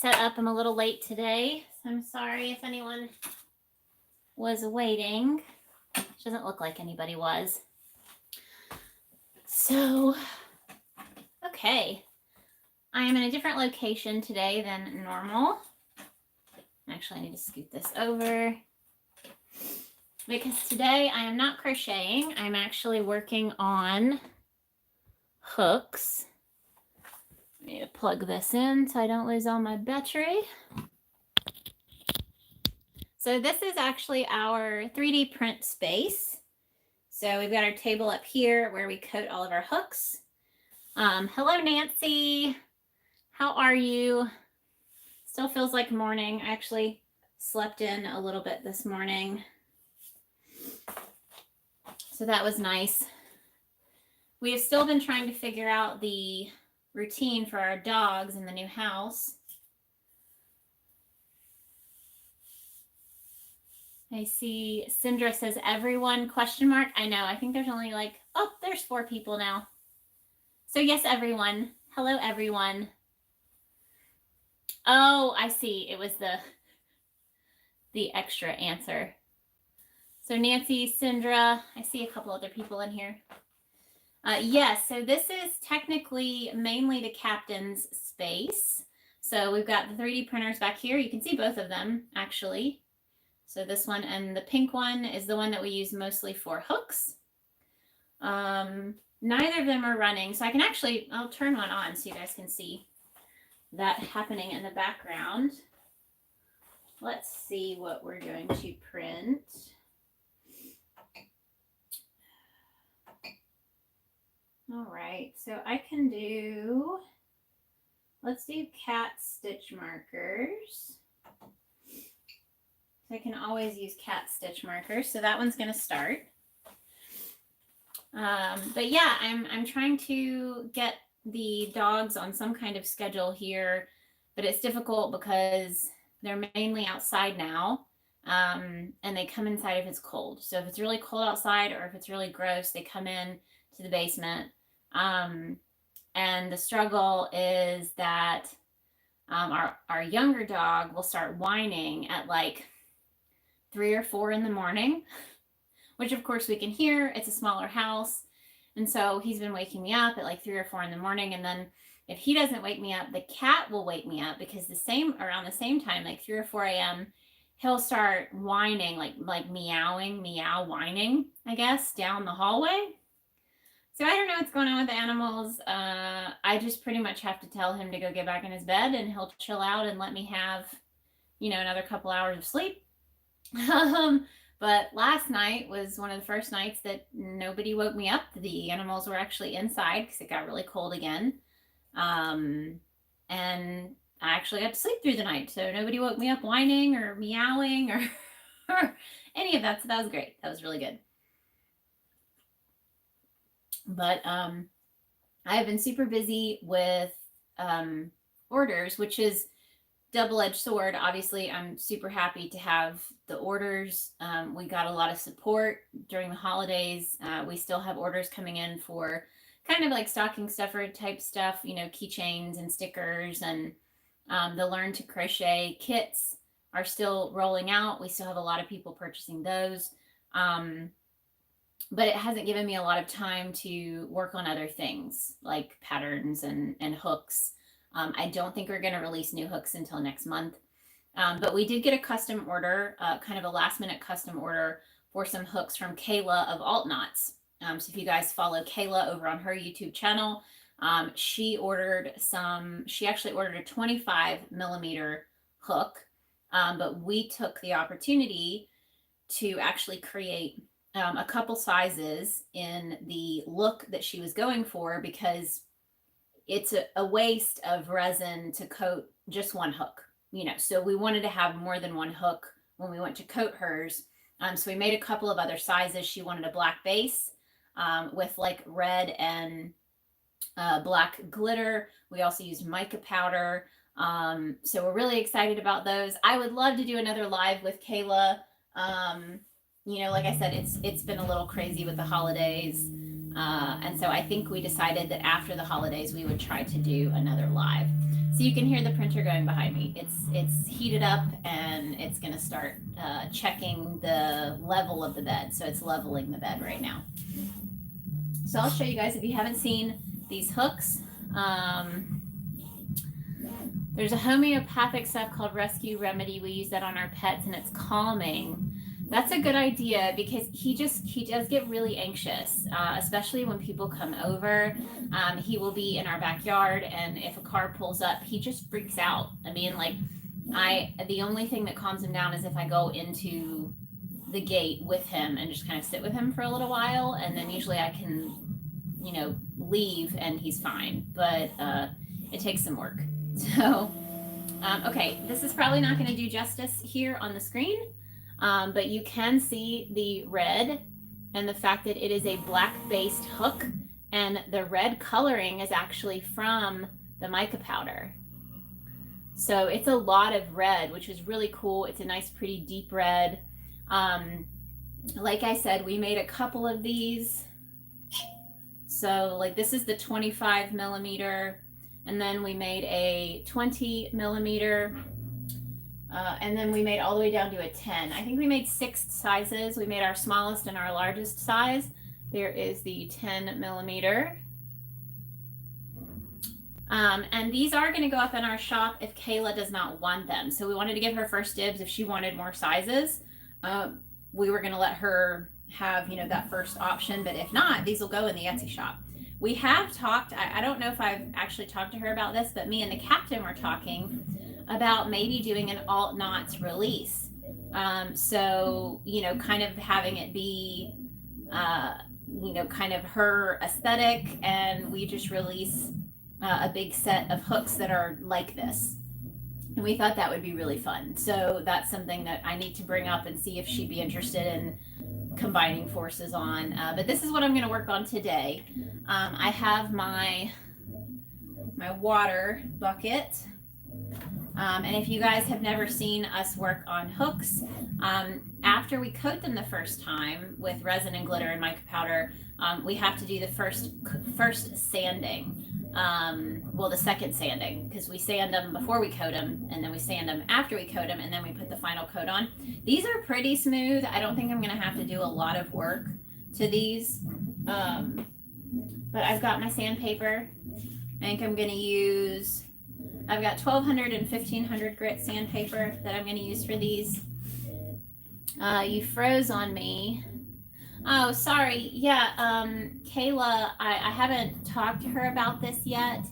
set up. I'm a little late today, so I'm sorry if anyone was waiting. It doesn't look like anybody was. So, okay. I am in a different location today than normal. Actually, I need to scoot this over. Because today I am not crocheting. I'm actually working on hooks. I need to plug this in so I don't lose all my battery. So this is actually our 3D print space. So we've got our table up here where we coat all of our hooks. Hello, Nancy. How are you? Still feels like morning. I actually slept in a little bit this morning. So that was nice. We have still been trying to figure out the routine for our dogs in the new house. I see Sindra says everyone question mark. I know. I think there's only like, oh, there's 4 people now. So yes, everyone. Hello, everyone. Oh, I see. It was the extra answer. So Nancy, Sindra, I see a couple other people in here. Yes, so this is technically mainly the captain's space. So we've got the 3D printers back here. You can see both of them, actually. So this one and the pink one is the one that we use mostly for hooks. Neither of them are running. So I can actually, I'll turn one on so you guys can see that happening in the background. Let's see what we're going to print. All right, so I can do, let's do cat stitch markers. So I can always use cat stitch markers. So that one's going to start. But yeah, I'm trying to get the dogs on some kind of schedule here, but it's difficult because they're mainly outside now. And they come inside if it's cold. So if it's really cold outside or if it's really gross, they come in to the basement. And the struggle is that our younger dog will start whining at like 3 or 4 in the morning, which of course we can hear. It's a smaller house. And so he's been waking me up at like 3 or 4 in the morning. And then if he doesn't wake me up, the cat will wake me up because around the same time, like 3 or 4 a.m., he'll start whining, like meowing, whining, I guess, down the hallway. So I don't know what's going on with the animals. I just pretty much have to tell him to go get back in his bed and he'll chill out and let me have, another couple hours of sleep. But last night was one of the first nights that nobody woke me up. The animals were actually inside because it got really cold again. And I actually got to sleep through the night. So nobody woke me up whining or meowing or any of that. So that was great. That was really good. But I have been super busy with orders, which is double-edged sword. Obviously, I'm super happy to have the orders. We got a lot of support during the holidays. We still have orders coming in for kind of like stocking stuffer type stuff, keychains and stickers, and the Learn to Crochet kits are still rolling out. We still have a lot of people purchasing those. But it hasn't given me a lot of time to work on other things like patterns and hooks. I don't think we're going to release new hooks until next month. But we did get a custom order, kind of a last minute custom order for some hooks from Kayla of Alt Knots. So if you guys follow Kayla over on her YouTube channel, she actually ordered a 25 millimeter hook. But we took the opportunity to actually create a couple sizes in the look that she was going for, because it's a waste of resin to coat just one hook, so we wanted to have more than one hook when we went to coat hers. So we made a couple of other sizes. She wanted a black base with like red and black glitter. We also used mica powder. So we're really excited about those. I would love to do another live with Kayla. Like I said, it's been a little crazy with the holidays. And so I think we decided that after the holidays, we would try to do another live. So you can hear the printer going behind me. It's heated up and it's going to start checking the level of the bed. So it's leveling the bed right now. So I'll show you guys, if you haven't seen these hooks. There's a homeopathic stuff called Rescue Remedy. We use that on our pets and it's calming. That's a good idea because he does get really anxious, especially when people come over. He will be in our backyard, and if a car pulls up, he just freaks out. I mean, like, the only thing that calms him down is if I go into the gate with him and just kind of sit with him for a little while, and then usually I can, you know, leave and he's fine. But it takes some work. So, okay, this is probably not going to do justice here on the screen. But you can see the red and the fact that it is a black based hook, and the red coloring is actually from the mica powder. So it's a lot of red, which is really cool. It's a nice, pretty deep red. Like I said, we made a couple of these. So like this is the 25 millimeter, and then we made a 20 millimeter. And then we made all the way down to a 10. I think we made 6 sizes. We made our smallest and our largest size. There is the 10 millimeter. And these are going to go up in our shop if Kayla does not want them. So we wanted to give her first dibs if she wanted more sizes. We were going to let her have, you know, that first option. But if not, these will go in the Etsy shop. We have talked, I don't know if I've actually talked to her about this, but me and the captain were talking about maybe doing an alt knots release. So, you know, kind of having it be, you know, kind of her aesthetic, and we just release a big set of hooks that are like this. And we thought that would be really fun. So that's something that I need to bring up and see if she'd be interested in combining forces on. But this is what I'm going to work on today. I have my water bucket. And if you guys have never seen us work on hooks, after we coat them the first time with resin and glitter and mica powder, we have to do the first sanding. Well, the second sanding, because we sand them before we coat them, and then we sand them after we coat them, and then we put the final coat on. These are pretty smooth. I don't think I'm going to have to do a lot of work to these. But I've got my sandpaper. I think I'm going to use... I've got 1200 and 1500 grit sandpaper that I'm going to use for these. You froze on me. Oh, sorry. Yeah, Kayla, I haven't talked to her about this yet,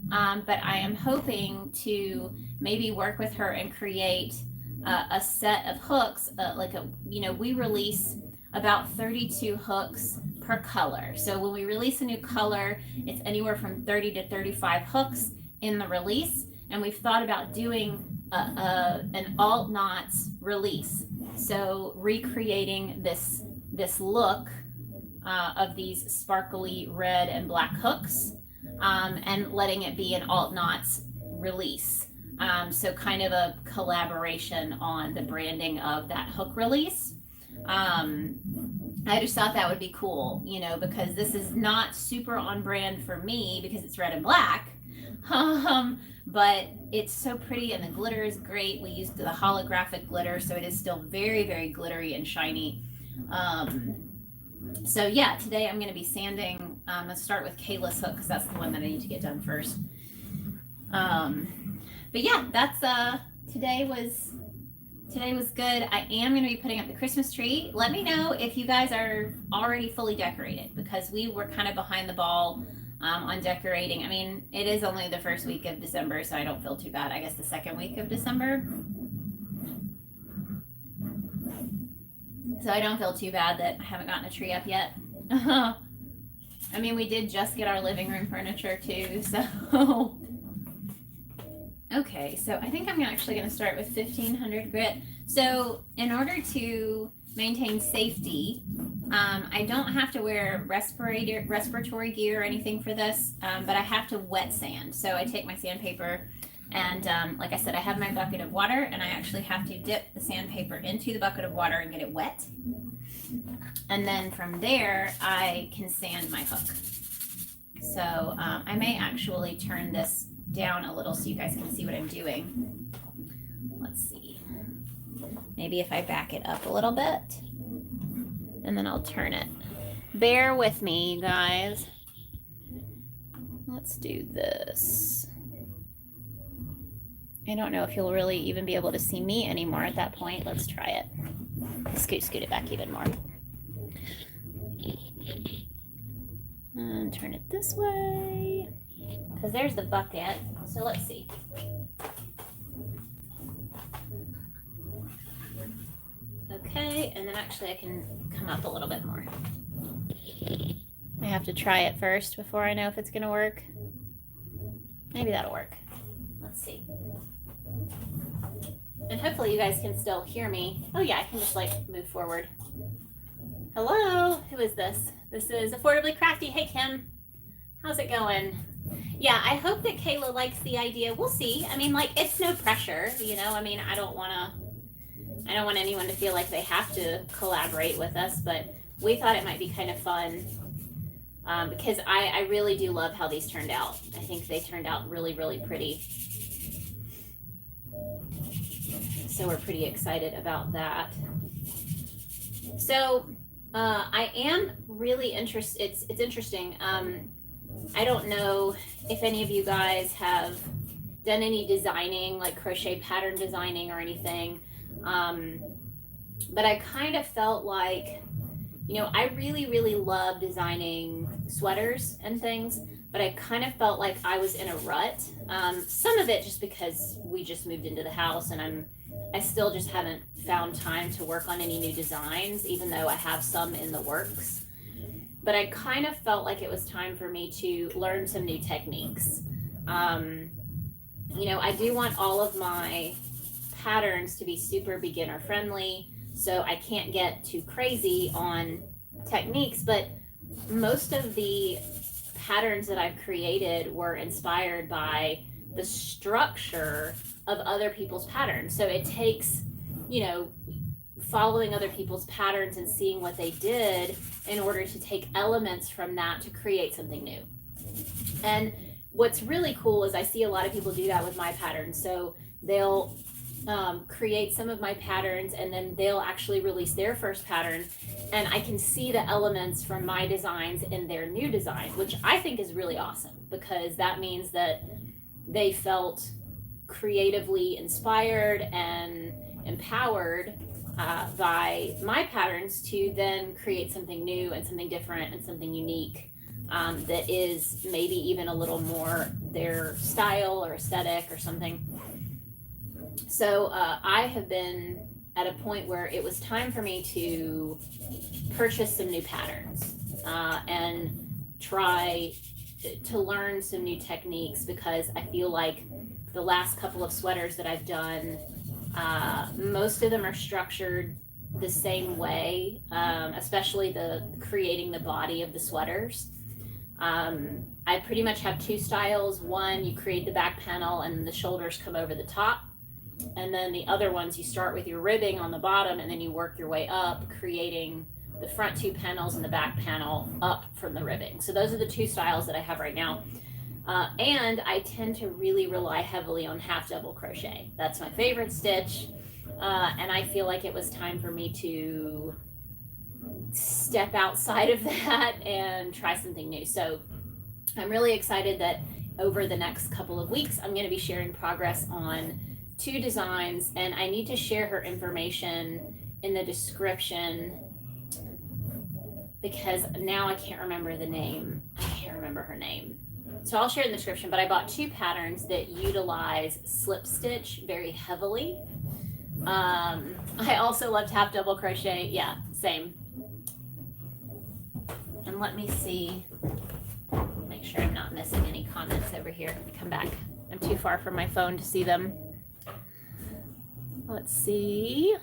but I am hoping to maybe work with her and create a set of hooks. We release about 32 hooks per color. So when we release a new color, it's anywhere from 30 to 35 hooks in the release, and we've thought about doing an alt knots release, so recreating this look of these sparkly red and black hooks, and letting it be an alt knots release, so kind of a collaboration on the branding of that hook release. I just thought that would be cool, you know, because this is not super on brand for me because it's red and black. But it's so pretty, and the glitter is great. We used the holographic glitter, so it is still very, very glittery and shiny. So yeah, today I'm going to be sanding. Let's start with Kayla's hook because that's the one that I need to get done first. But yeah, that's today was good. I am going to be putting up the Christmas tree. Let me know if you guys are already fully decorated, because we were kind of behind the ball on decorating. I mean, it is only the first week of December, so I don't feel too bad. I guess the second week of December. So I don't feel too bad that I haven't gotten a tree up yet. I mean, we did just get our living room furniture too, so. Okay, so I think I'm actually going to start with 1500 grit. So in order to maintain safety, I don't have to wear respiratory gear or anything for this, but I have to wet sand. So I take my sandpaper and like I said, I have my bucket of water, and I actually have to dip the sandpaper into the bucket of water and get it wet. And then from there, I can sand my hook. So I may actually turn this down a little so you guys can see what I'm doing. Let's see. Maybe if I back it up a little bit, and then I'll turn it. Bear with me, you guys. Let's do this. I don't know if you'll really even be able to see me anymore at that point. Let's try it. Scoot it back even more. And turn it this way, because there's the bucket. So let's see. Okay, and then actually I can come up a little bit more. I have to try it first before I know if it's going to work. Maybe that'll work. Let's see. And hopefully you guys can still hear me. Oh yeah, I can just like move forward. Hello, who is this? This is Affordably Crafty. Hey Kim, how's it going? Yeah, I hope that Kayla likes the idea. We'll see. I mean, like, it's no pressure, you know. I mean, I don't want anyone to feel like they have to collaborate with us, but we thought it might be kind of fun because I really do love how these turned out. I think they turned out really, really pretty. So we're pretty excited about that. So I am really interested. It's interesting. I don't know if any of you guys have done any designing, like crochet pattern designing or anything. But I kind of felt like, you know, I really, really love designing sweaters and things, but I kind of felt like I was in a rut. Some of it just because we just moved into the house and I still just haven't found time to work on any new designs, even though I have some in the works. But I kind of felt like it was time for me to learn some new techniques. You know, I do want all of my patterns to be super beginner friendly, so I can't get too crazy on techniques, but most of the patterns that I've created were inspired by the structure of other people's patterns. So it takes, you know, following other people's patterns and seeing what they did in order to take elements from that to create something new. And what's really cool is I see a lot of people do that with my patterns. So they'll create some of my patterns and then they'll actually release their first pattern, and I can see the elements from my designs in their new design, which I think is really awesome because that means that they felt creatively inspired and empowered by my patterns to then create something new and something different and something unique that is maybe even a little more their style or aesthetic or something. So I have been at a point where it was time for me to purchase some new patterns and try to learn some new techniques, because I feel like the last couple of sweaters that I've done, most of them are structured the same way, especially the creating the body of the sweaters. I pretty much have two styles. One, you create the back panel and the shoulders come over the top. And then the other ones, you start with your ribbing on the bottom and then you work your way up, creating the front two panels and the back panel up from the ribbing. So those are the two styles that I have right now. And I tend to really rely heavily on half double crochet. That's my favorite stitch. And I feel like it was time for me to step outside of that and try something new. So I'm really excited that over the next couple of weeks, I'm going to be sharing progress on 2 designs, and I need to share her information in the description because now I can't remember the name. I can't remember her name. So I'll share in the description, but I bought 2 patterns that utilize slip stitch very heavily. I also loved half double crochet. Yeah, same. And let me see, make sure I'm not missing any comments over here. Come back. I'm too far from my phone to see them. Let's see.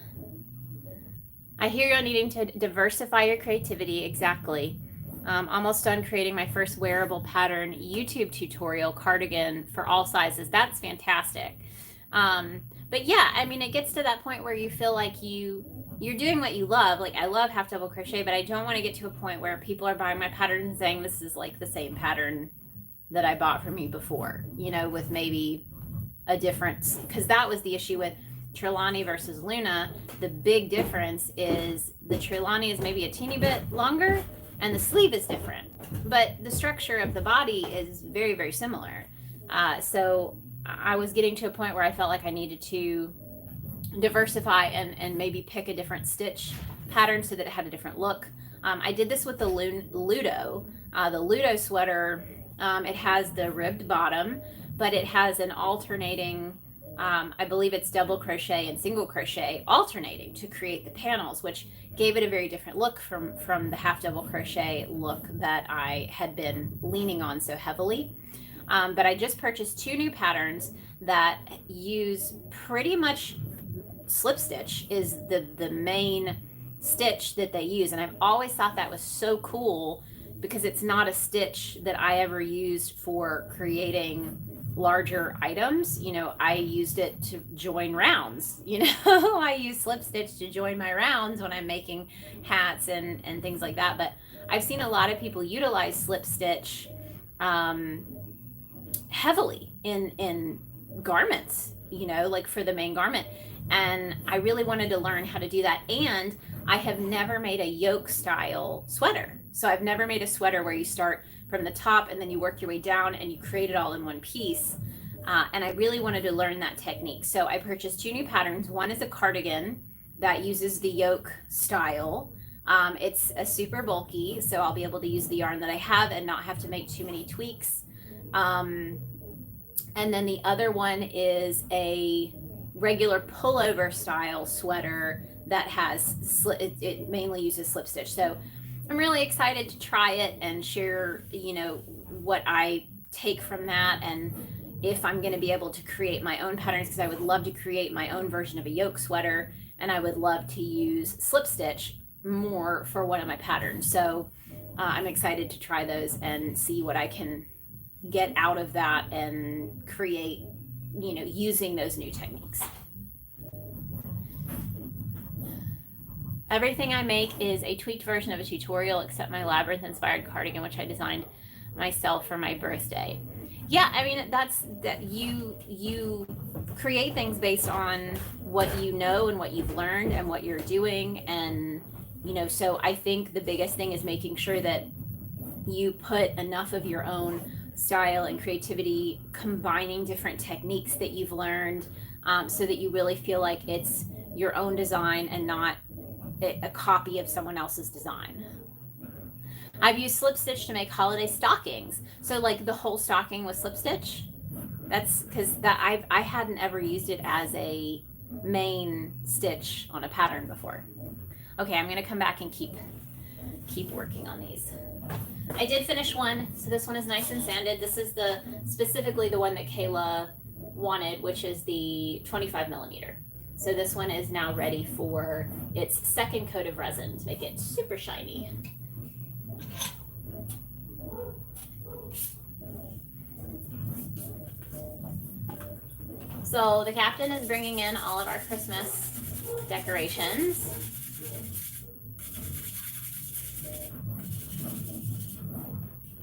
I hear you're needing to diversify your creativity. Exactly. Almost done creating my first wearable pattern YouTube tutorial cardigan for all sizes. That's fantastic. But yeah, I mean, it gets to that point where you feel like you're doing what you love. Like, I love half double crochet, but I don't want to get to a point where people are buying my pattern and saying this is like the same pattern that I bought from you before, you know, with maybe a difference. Because that was the issue with Trelawney versus Luna. The big difference is the Trelawney is maybe a teeny bit longer and the sleeve is different, but the structure of the body is very, very similar. So I was getting to a point where I felt like I needed to diversify and maybe pick a different stitch pattern so that it had a different look. I did this with the Ludo. The Ludo sweater, it has the ribbed bottom, but it has an alternating, I believe it's double crochet and single crochet alternating to create the panels, which gave it a very different look from the half double crochet look that I had been leaning on so heavily. But I just purchased 2 new patterns that use pretty much slip stitch is the main stitch that they use. And I've always thought that was so cool because it's not a stitch that I ever used for creating larger items. You know, I used it to join rounds. You know, I use slip stitch to join my rounds when I'm making hats and things like that. But I've seen a lot of people utilize slip stitch heavily in garments, you know, like for the main garment. And I really wanted to learn how to do that. And I have never made a yoke style sweater. So I've never made a sweater where you start from the top and then you work your way down and you create it all in one piece. And I really wanted to learn that technique. So I purchased 2 new patterns. One is a cardigan that uses the yoke style. It's a super bulky, so I'll be able to use the yarn that I have and not have to make too many tweaks. And then the other one is a regular pullover style sweater that has it mainly uses slip stitch. So I'm really excited to try it and share, you know, what I take from that and if I'm going to be able to create my own patterns, because I would love to create my own version of a yoke sweater and I would love to use slip stitch more for one of my patterns. So I'm excited to try those and see what I can get out of that and create, you know, using those new techniques. Everything I make is a tweaked version of a tutorial except my labyrinth inspired cardigan, which I designed myself for my birthday. Yeah, I mean, that's that you create things based on what you know and what you've learned and what you're doing. And, you know, so I think the biggest thing is making sure that you put enough of your own style and creativity, combining different techniques that you've learned, so that you really feel like it's your own design and not a copy of someone else's design. I've used slip stitch to make holiday stockings. So like the whole stocking was slip stitch. That's because that I hadn't ever used it as a main stitch on a pattern before. Okay, I'm gonna come back and keep working on these. I did finish one, so this one is nice and sanded. This is specifically the one that Kayla wanted, which is the 25 millimeter. So this one is now ready for its second coat of resin to make it super shiny. So the captain is bringing in all of our Christmas decorations.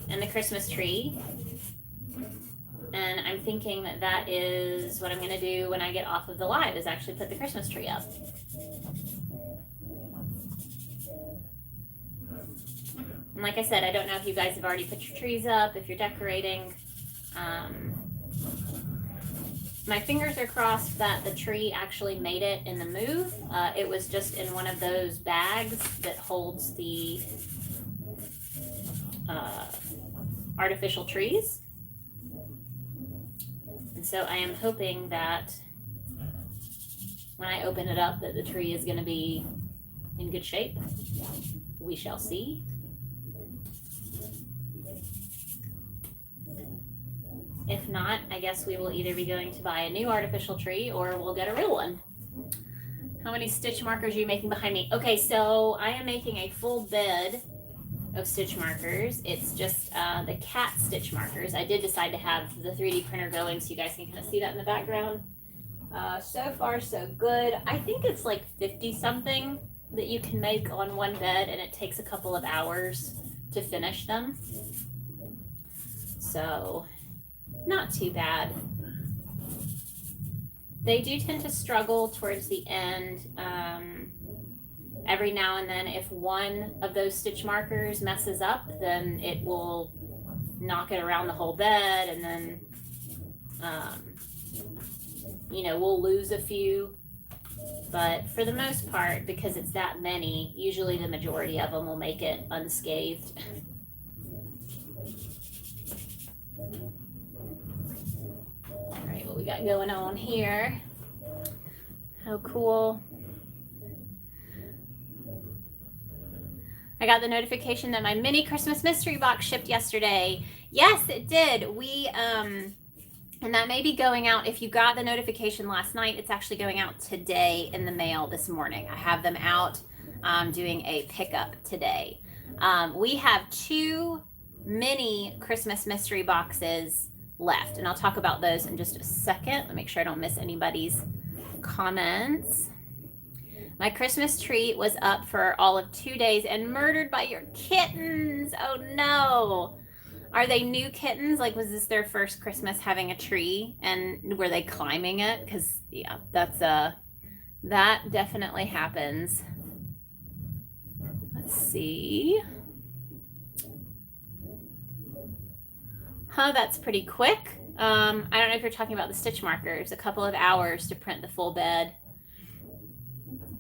And the Christmas tree. And I'm thinking that that is what I'm going to do when I get off of the live, is actually put the Christmas tree up. And like I said, I don't know if you guys have already put your trees up, if you're decorating. My fingers are crossed that the tree actually made it in the move. It was just in one of those bags that holds the artificial trees. And so I am hoping that when I open it up that the tree is going to be in good shape. We shall see. If not, I guess we will either be going to buy a new artificial tree or we'll get a real one. How many stitch markers are you making behind me? Okay, so I am making a full bed of stitch markers. It's just the cat stitch markers. I did decide to have the 3D printer going so you guys can kind of see that in the background. So far, so good. I think it's like 50 something that you can make on one bed, and it takes a couple of hours to finish them. So, not too bad. They do tend to struggle towards the end. Every now and then, if one of those stitch markers messes up, then it will knock it around the whole bed, and then you know, we'll lose a few. But for the most part, because it's that many, usually the majority of them will make it unscathed. All right, what we got going on here? How cool. I got the notification that my mini Christmas mystery box shipped yesterday. Yes, it did. And that may be going out. If you got the notification last night, it's actually going out today in the mail this morning. I have them out doing a pickup today. We have 2 mini Christmas mystery boxes left, and I'll talk about those in just a second. Let me make sure I don't miss anybody's comments. My Christmas tree was up for all of 2 days and murdered by your kittens. Oh no. Are they new kittens? Like, was this their first Christmas having a tree, and were they climbing it? Because yeah, that definitely happens. Let's see. That's pretty quick. I don't know if you're talking about the stitch markers. A couple of hours to print the full bed.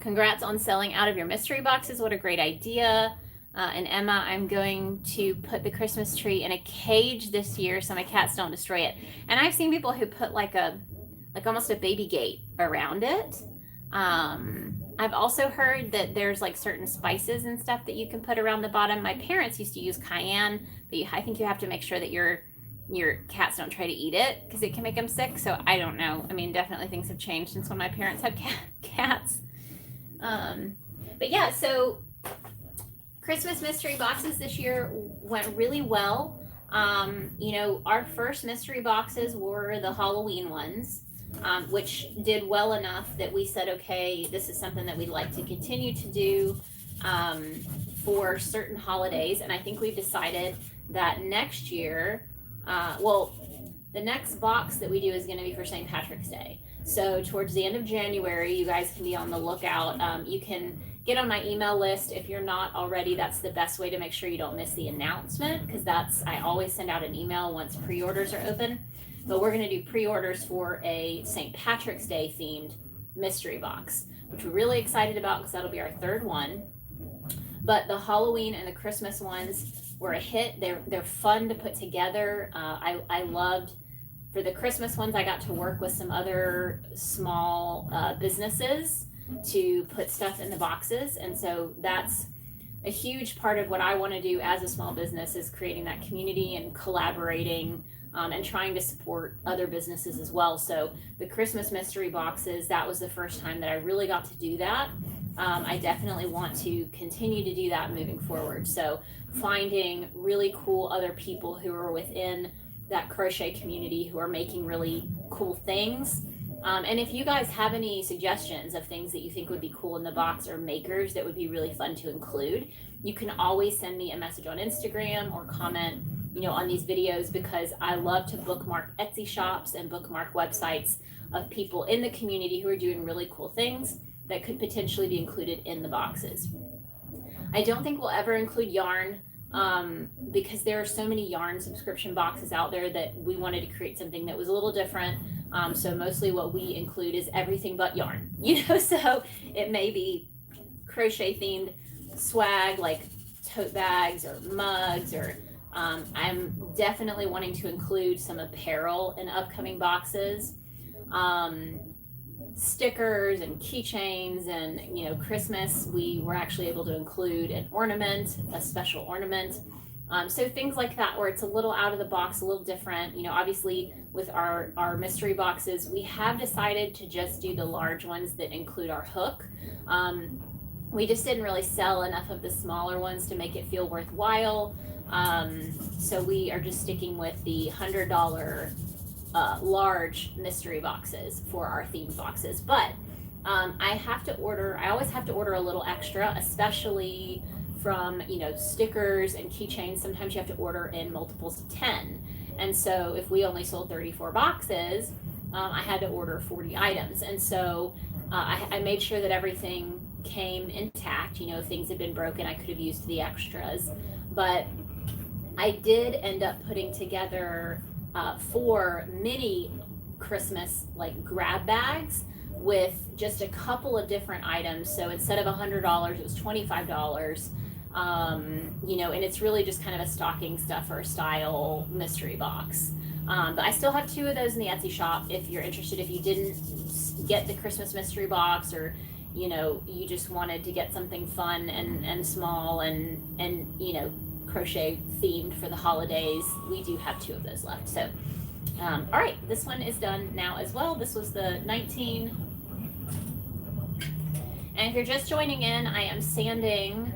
Congrats on selling out of your mystery boxes. What a great idea. And Emma, I'm going to put the Christmas tree in a cage this year so my cats don't destroy it. And I've seen people who put like almost a baby gate around it. I've also heard that there's like certain spices and stuff that you can put around the bottom. My parents used to use cayenne, but I think you have to make sure that your cats don't try to eat it because it can make them sick. So I don't know. I mean, definitely things have changed since when my parents had cats. But yeah, so Christmas mystery boxes this year went really well. You know, our first mystery boxes were the Halloween ones, which did well enough that we said, okay, this is something that we'd like to continue to do for certain holidays. And I think we've decided that next year, the next box that we do is going to be for St. Patrick's Day. So towards the end of January, you guys can be on the lookout. You can get on my email list. If you're not already, that's the best way to make sure you don't miss the announcement, because I always send out an email once pre-orders are open. But we're going to do pre-orders for a St. Patrick's Day themed mystery box, which we're really excited about because that'll be our 3rd one. But the Halloween and the Christmas ones were a hit. They're fun to put together. I loved, for the Christmas ones, I got to work with some other small businesses to put stuff in the boxes. And so that's a huge part of what I want to do as a small business, is creating that community and collaborating and trying to support other businesses as well. So the Christmas mystery boxes, that was the first time that I really got to do that. I definitely want to continue to do that moving forward. So finding really cool other people who are within that crochet community who are making really cool things. And if you guys have any suggestions of things that you think would be cool in the box, or makers that would be really fun to include, you can always send me a message on Instagram or comment, on these videos, because I love to bookmark Etsy shops and bookmark websites of people in the community who are doing really cool things that could potentially be included in the boxes. I don't think we'll ever include yarn because there are so many yarn subscription boxes out there that we wanted to create something that was a little different. So mostly what we include is everything but yarn, so it may be crochet themed swag like tote bags or mugs, or I'm definitely wanting to include some apparel in upcoming boxes, stickers and keychains, and Christmas we were actually able to include an ornament, a special ornament. So things like that, where it's a little out of the box, a little different. Obviously with our mystery boxes, we have decided to just do the large ones that include our hook. We just didn't really sell enough of the smaller ones to make it feel worthwhile. So we are just sticking with the $100 large mystery boxes for our theme boxes, but I always have to order a little extra, especially from, you know, stickers and keychains. Sometimes you have to order in multiples of 10. And so if we only sold 34 boxes, I had to order 40 items. And so I made sure that everything came intact. You know, if things had been broken, I could have used the extras. But I did end up putting together 4 mini Christmas like grab bags with just a couple of different items. So instead of $100, it was $25. You know, and it's really just kind of a stocking stuffer style mystery box. But I still have 2 of those in the Etsy shop if you're interested. If you didn't get the Christmas mystery box, or you know, you just wanted to get something fun and small and you know, crochet themed for the holidays, we do have 2 of those left. So all right, this one is done now as well. This was the 19. And if you're just joining in, I am sanding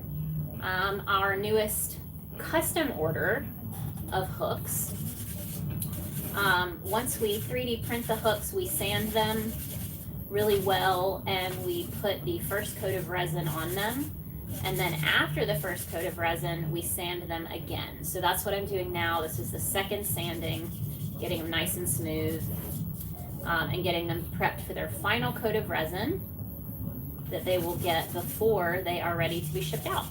our newest custom order of hooks. Once we 3D print the hooks, we sand them really well, and we put the first coat of resin on them. And then after the first coat of resin, we sand them again. So that's what I'm doing now. This is the second sanding, getting them nice and smooth, and getting them prepped for their final coat of resin that they will get before they are ready to be shipped out.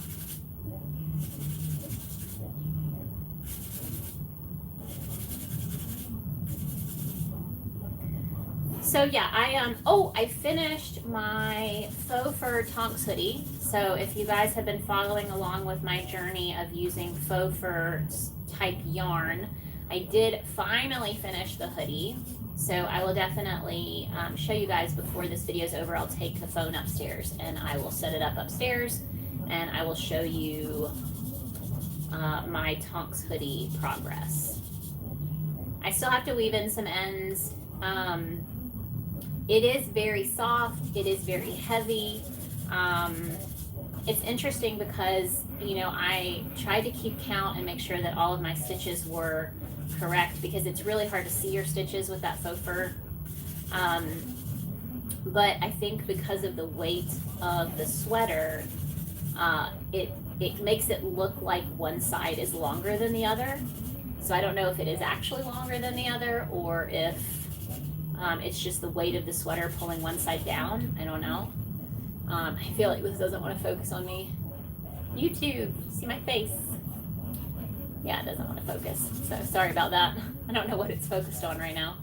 So yeah, I finished my faux fur Tonks hoodie. So if you guys have been following along with my journey of using faux fur type yarn, I did finally finish the hoodie. So I will definitely show you guys before this video is over. I'll take the phone upstairs and I will set it up upstairs, and I will show you my Tonks hoodie progress. I still have to weave in some ends. It is very soft. It is very heavy. It's interesting because, you know, I tried to keep count and make sure that all of my stitches were correct, because it's really hard to see your stitches with that faux fur. But I think because of the weight of the sweater, it makes it look like one side is longer than the other. So I don't know if it is actually longer than the other, or if it's just the weight of the sweater pulling one side down. I don't know. I feel like this doesn't want to focus on me. YouTube, see my face. Yeah, it doesn't want to focus. So sorry about that. I don't know what it's focused on right now.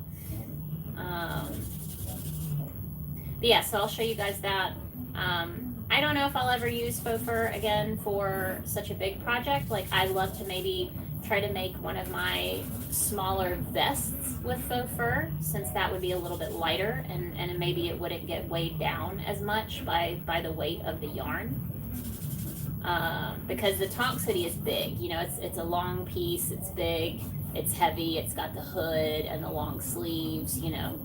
But yeah, so I'll show you guys that. I don't know if I'll ever use faux fur again for such a big project. Like, I'd love to maybe try to make one of my smaller vests with faux fur, since that would be a little bit lighter, and maybe it wouldn't get weighed down as much by the weight of the yarn. Because the Tonks hoodie is big, you know, it's a long piece, it's big, it's heavy, it's got the hood and the long sleeves, you know.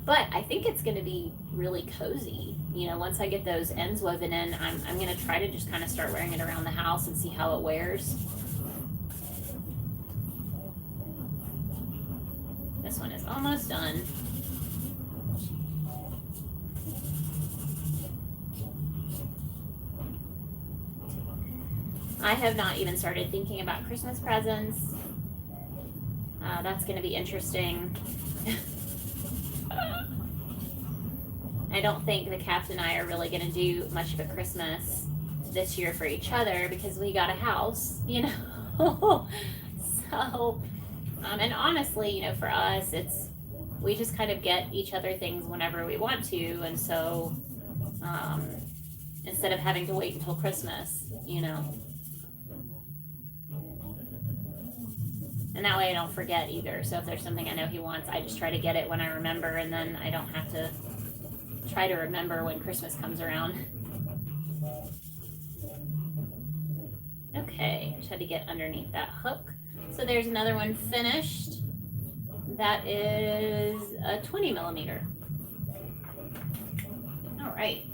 But I think it's going to be really cozy. You know, once I get those ends woven in, I'm going to try to just kind of start wearing it around the house and see how it wears. This one is almost done. I have not even started thinking about Christmas presents. That's going to be interesting. I don't think the captain and I are really going to do much of a Christmas this year for each other, because we got a house, you know. So, and honestly, you know, for us, we just kind of get each other things whenever we want to. And so, instead of having to wait until Christmas, you know. And that way I don't forget either. So if there's something I know he wants, I just try to get it when I remember, and then I don't have to try to remember when Christmas comes around. Okay, just had to get underneath that hook. So there's another one finished. That is a 20 millimeter. All right.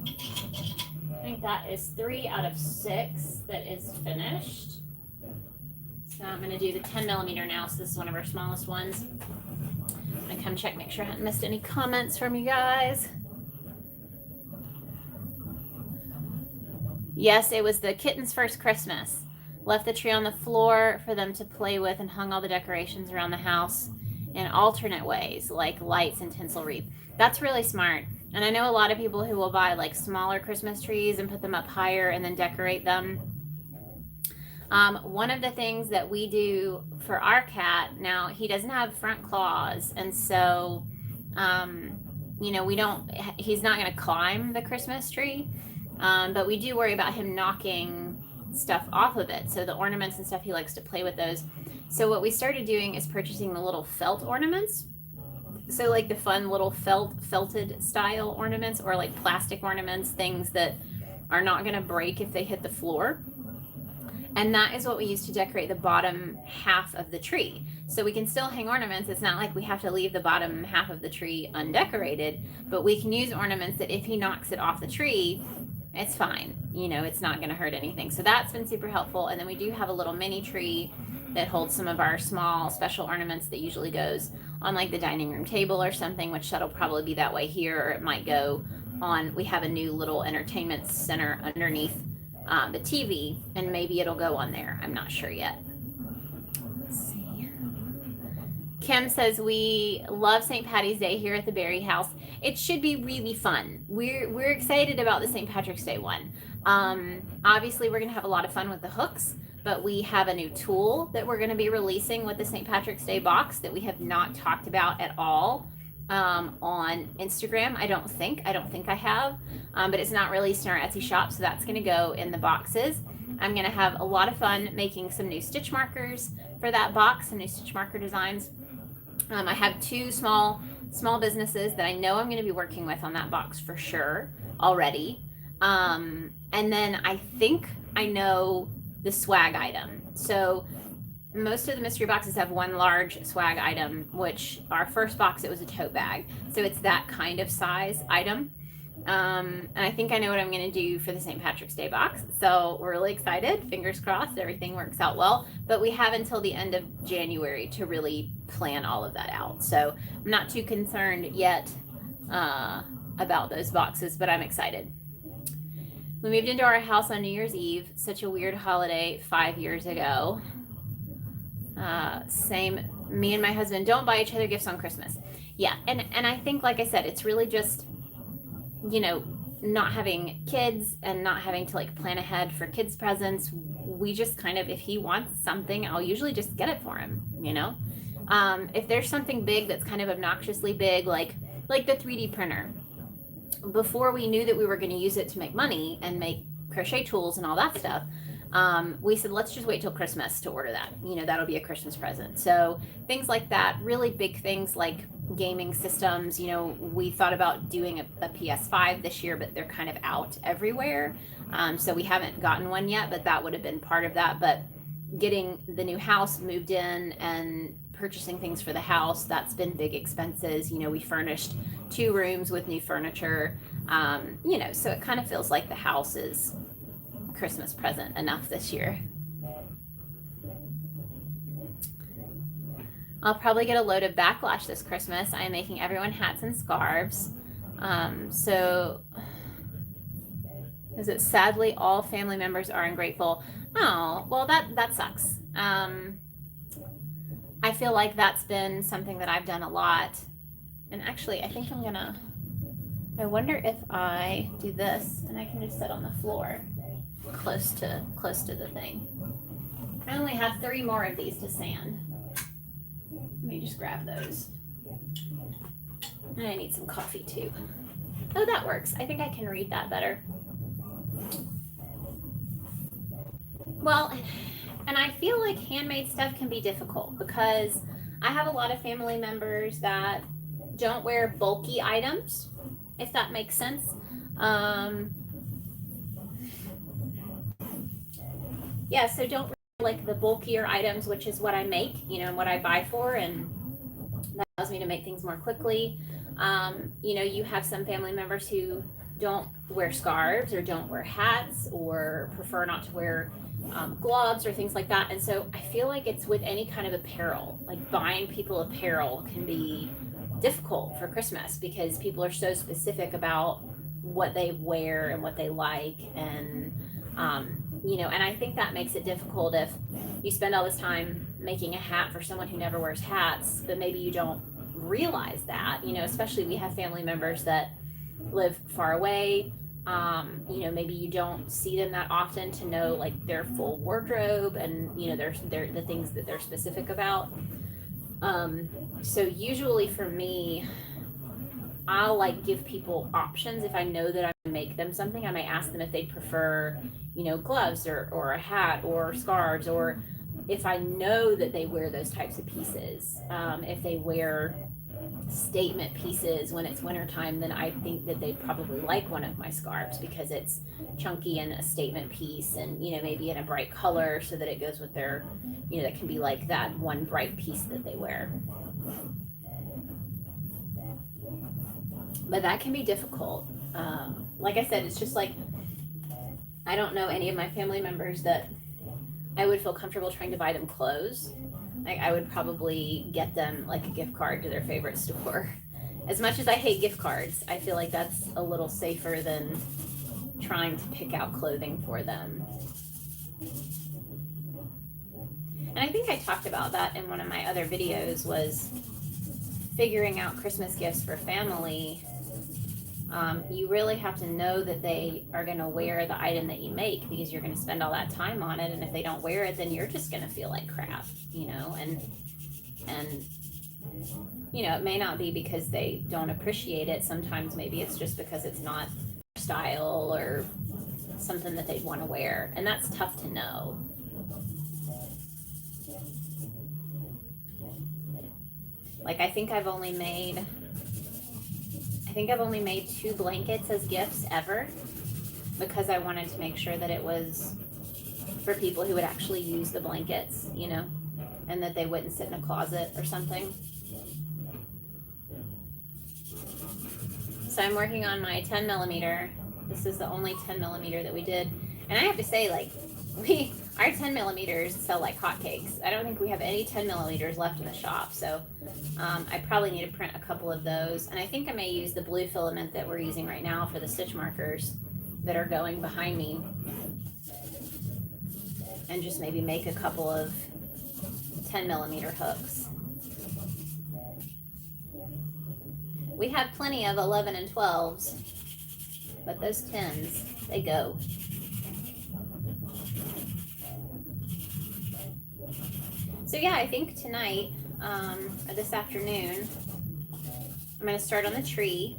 I think that is 3 out of 6 that is finished. So I'm going to do the 10 millimeter now. So this is one of our smallest ones. I'm going to come check, make sure I haven't missed any comments from you guys. Yes, it was the kitten's first Christmas. Left the tree on the floor for them to play with and hung all the decorations around the house in alternate ways, like lights and tinsel wreath. That's really smart. And I know a lot of people who will buy like smaller Christmas trees and put them up higher and then decorate them. One of the things that we do for our cat, now he doesn't have front claws, and so you know, he's not going to climb the Christmas tree, but we do worry about him knocking stuff off of it. So the ornaments and stuff, he likes to play with those. So what we started doing is purchasing the little felt ornaments. So like the fun little felted style ornaments, or like plastic ornaments, things that are not going to break if they hit the floor. And that is what we use to decorate the bottom half of the tree. So we can still hang ornaments. It's not like we have to leave the bottom half of the tree undecorated, but we can use ornaments that if he knocks it off the tree, it's fine. You know, it's not going to hurt anything. So that's been super helpful. And then we do have a little mini tree that holds some of our small special ornaments that usually goes on like the dining room table or something, which that'll probably be that way here, or it might go on. We have a new little entertainment center underneath the TV, and maybe it'll go on there. I'm not sure yet. Let's see. Kim says we love St. Patty's Day here at the Berry House. It should be really fun. We're excited about the St. Patrick's Day one. Obviously, we're going to have a lot of fun with the hooks, but we have a new tool that we're going to be releasing with the St. Patrick's Day box that we have not talked about at all on Instagram. I don't think I have, but it's not released in our Etsy shop, so that's going to go in the boxes. I'm going to have a lot of fun making some new stitch markers for that box, some new stitch marker designs. I have two small businesses that I know I'm going to be working with on that box for sure already. And then I think I know the swag item. So most of the mystery boxes have one large swag item, which our first box, it was a tote bag. So it's that kind of size item. And I think I know what I'm going to do for the St. Patrick's Day box. So we're really excited. Fingers crossed everything works out well. But we have until the end of January to really plan all of that out. So I'm not too concerned yet about those boxes, but I'm excited. We moved into our house on New Year's Eve. Such a weird holiday 5 years ago. Same, me and my husband don't buy each other gifts on Christmas. Yeah, and I think, like I said, it's really just, you know, not having kids and not having to like plan ahead for kids' presents. We just kind of, if he wants something, I'll usually just get it for him, you know? If there's something big that's kind of obnoxiously big, like the 3D printer, before we knew that we were going to use it to make money and make crochet tools and all that stuff, we said, let's just wait till Christmas to order that. You know, that'll be a Christmas present. So things like that, really big things like gaming systems. You know, we thought about doing a PS5 this year, but they're kind of out everywhere. So we haven't gotten one yet, but that would have been part of that. But getting the new house moved in and purchasing things for the house, that's been big expenses. You know, we furnished 2 rooms with new furniture, you know, so it kind of feels like the house is Christmas present enough this year. I'll probably get a load of backlash this Christmas. I am making everyone hats and scarves. So is it sadly all family members are ungrateful? Oh, well that sucks. I feel like that's been something that I've done a lot. And actually, I think I wonder if I do this and I can just sit on the floor close to the thing. I only have 3 more of these to sand. Let me just grab those. And I need some coffee too. Oh, that works. I think I can read that better. Well, and I feel like handmade stuff can be difficult because I have a lot of family members that don't wear bulky items, if that makes sense. Yeah, so don't like the bulkier items, which is what I make, you know, and what I buy for, and that allows me to make things more quickly. You know, you have some family members who don't wear scarves or don't wear hats or prefer not to wear gloves or things like that. And so I feel like it's with any kind of apparel, like buying people apparel can be difficult for Christmas because people are so specific about what they wear and what they like. And, and I think that makes it difficult if you spend all this time making a hat for someone who never wears hats, but maybe you don't realize that, especially we have family members that live far away. Maybe you don't see them that often to know like their full wardrobe and they're the things that they're specific about. So usually for me, I'll like give people options. If I know that I make them something, I might ask them if they prefer, gloves or a hat or scarves, or if I know that they wear those types of pieces. If they wear statement pieces when it's wintertime, then I think that they'd probably like one of my scarves because it's chunky and a statement piece, and maybe in a bright color so that it goes with their, that can be like that one bright piece that they wear. But that can be difficult. Like I said, it's just like I don't know any of my family members that I would feel comfortable trying to buy them clothes. Like I would probably get them like a gift card to their favorite store. As much as I hate gift cards, I feel like that's a little safer than trying to pick out clothing for them. And I think I talked about that in one of my other videos, was figuring out Christmas gifts for family. You really have to know that they are going to wear the item that you make, because you're going to spend all that time on it, and if they don't wear it, then you're just going to feel like crap, and it may not be because they don't appreciate it. Sometimes maybe it's just because it's not their style or something that they'd want to wear, and that's tough to know. Like I think I've only made 2 blankets as gifts ever, because I wanted to make sure that it was for people who would actually use the blankets, and that they wouldn't sit in a closet or something. So I'm working on my 10 millimeter. This is the only 10 millimeter that we did. And I have to say, like, our 10 millimeters sell like hotcakes. I don't think we have any 10 millimeters left in the shop. So I probably need to print a couple of those. And I think I may use the blue filament that we're using right now for the stitch markers that are going behind me. And just maybe make a couple of 10 millimeter hooks. We have plenty of 11 and 12s, but those 10s, they go. So yeah, I think tonight, or this afternoon, I'm going to start on the tree.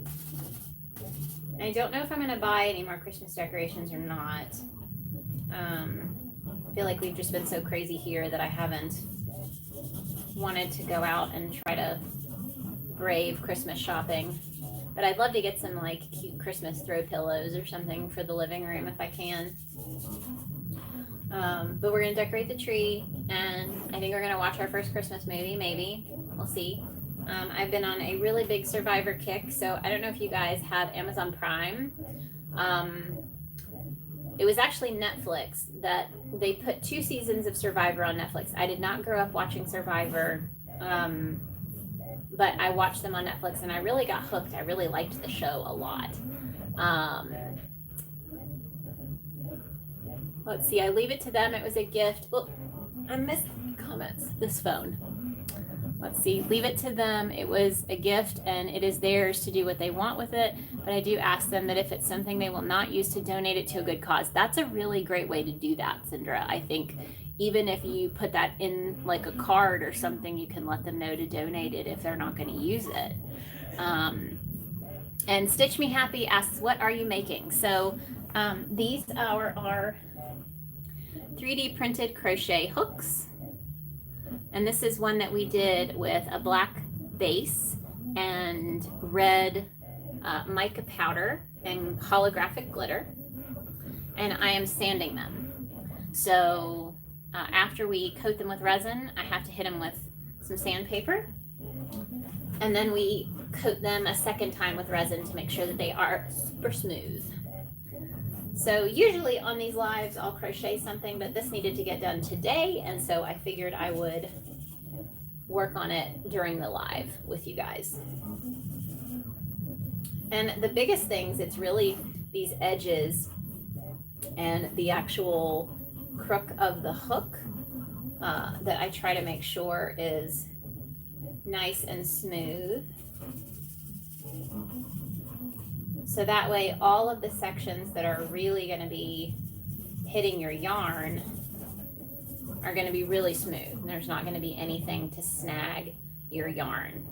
I don't know if I'm going to buy any more Christmas decorations or not. I feel like we've just been so crazy here that I haven't wanted to go out and try to brave Christmas shopping. But I'd love to get some like cute Christmas throw pillows or something for the living room if I can. But we're going to decorate the tree, and I think we're going to watch our first Christmas movie, maybe. We'll see. I've been on a really big Survivor kick, so I don't know if you guys have Amazon Prime. It was actually Netflix that they put 2 seasons of Survivor on Netflix. I did not grow up watching Survivor, but I watched them on Netflix, and I really got hooked. I really liked the show a lot. Let's see, I leave it to them. It was a gift. Oh, I missed comments. This phone. Let's see, leave it to them. It was a gift, and it is theirs to do what they want with it. But I do ask them that if it's something they will not use, to donate it to a good cause. That's a really great way to do that, Cindra. I think even if you put that in like a card or something, you can let them know to donate it if they're not going to use it. And Stitch Me Happy asks, what are you making? So these are our 3D printed crochet hooks. And this is one that we did with a black base and red mica powder and holographic glitter. And I am sanding them. So after we coat them with resin, I have to hit them with some sandpaper. And then we coat them a second time with resin to make sure that they are super smooth. So usually on these lives I'll crochet something, but this needed to get done today, and so I figured I would work on it during the live with you guys. And the biggest things, it's really these edges and the actual crook of the hook that I try to make sure is nice and smooth. So that way all of the sections that are really going to be hitting your yarn are going to be really smooth. There's not going to be anything to snag your yarn.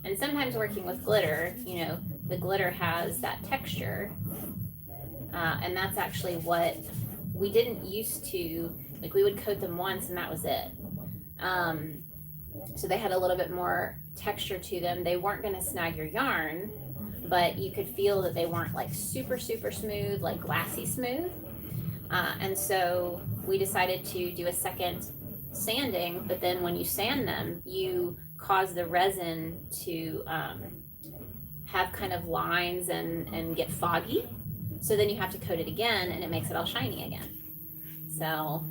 And sometimes working with glitter, you know, the glitter has that texture, and that's actually what we didn't used to, like we would coat them once and that was it. So they had a little bit more texture to them. They weren't going to snag your yarn, but you could feel that they weren't like super, super smooth, like glassy smooth. And so we decided to do a second sanding, but then when you sand them, you cause the resin to have kind of lines and get foggy. So then you have to coat it again and it makes it all shiny again. So